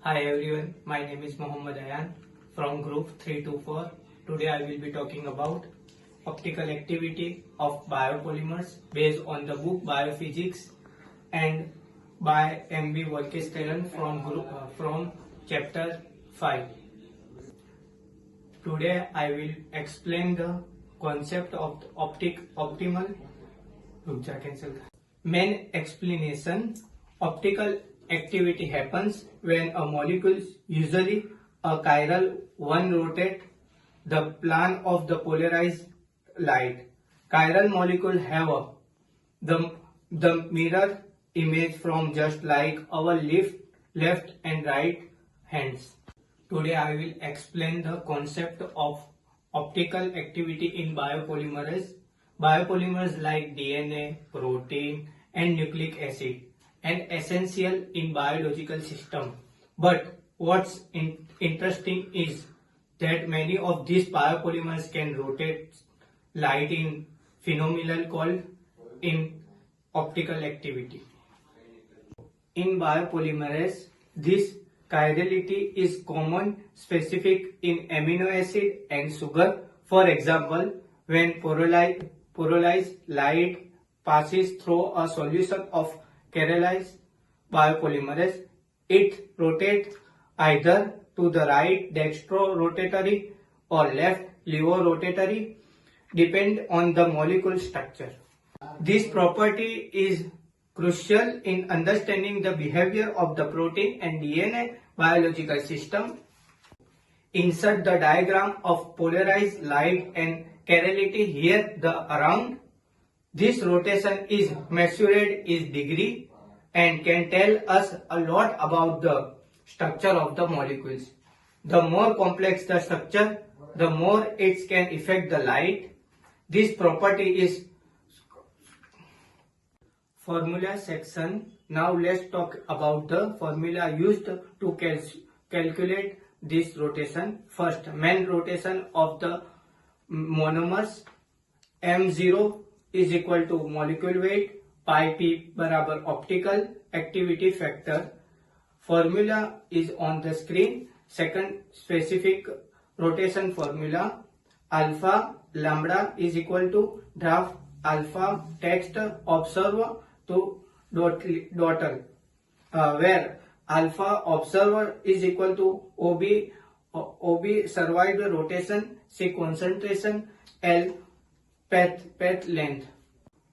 Hi everyone, my name is Mohammad Ayan from group 324. Today I will be talking about optical activity of biopolymers based on the book Biophysics and by M.B. Wolkestellan from chapter 5. Today I will explain the concept of optimal main explanation. Optical activity happens when a molecule, usually a chiral one, rotate the plane of the polarized light. Chiral molecules have the mirror image from just like our left and right hands. Today I will explain the concept of optical activity in biopolymers. Biopolymers like DNA, protein and nucleic acid and essential in biological system. But what's interesting is that many of these biopolymers can rotate light in phenomena called in optical activity. In biopolymerase, this chirality is common specific in amino acid and sugar. For example, when polarized light passes through a solution of chiralized biopolymerase, it rotates either to the right dextro-rotatory or left levo-rotatory, depend on the molecule structure. This property is crucial in understanding the behavior of the protein and DNA biological system. Insert the diagram of polarized light and chirality here around. This rotation is measured in degree and can tell us a lot about the structure of the molecules. The more complex the structure, the more it can affect the light. This property is formula section. Now let's talk about the formula used to calculate this rotation. First, main rotation of the monomers. M0 is equal to molecule weight, pi p बराबर optical activity factor. Formula is on the screen. Second, specific rotation formula. Alpha lambda is equal to draft alpha text observer to daughter, where alpha observer is equal to OB survived rotation, C concentration, L path length.